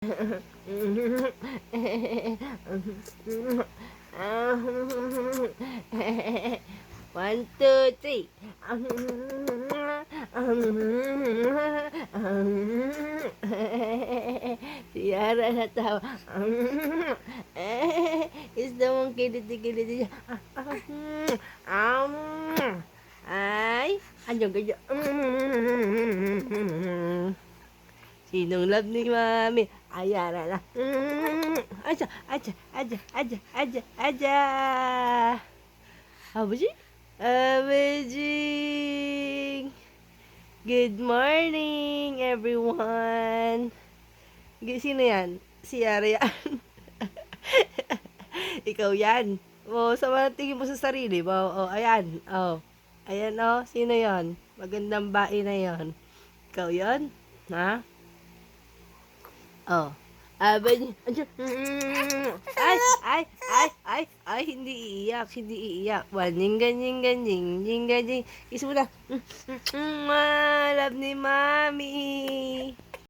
One, two, three. Si Yara natawa. Is the monkey kiliti. Ay, anong ganyan? Sinong love ni Mami? Ayara na. Aja, aja, aja, aja, aja, aja. Abujing? Abujing! Good morning, everyone! Sino yan? Si Yara yan. Ikaw yan. O, sama tingin mo sa sarili mo. O, ayan. O, ayan o. Sino yon? Magandang bae na yon. Ikaw yon? Ha? Oh. Abay, ay, hindi iiyak, hindi iiyak. Waning ganying ganying, jing ganying. Kiss mo na. Love ni Mami.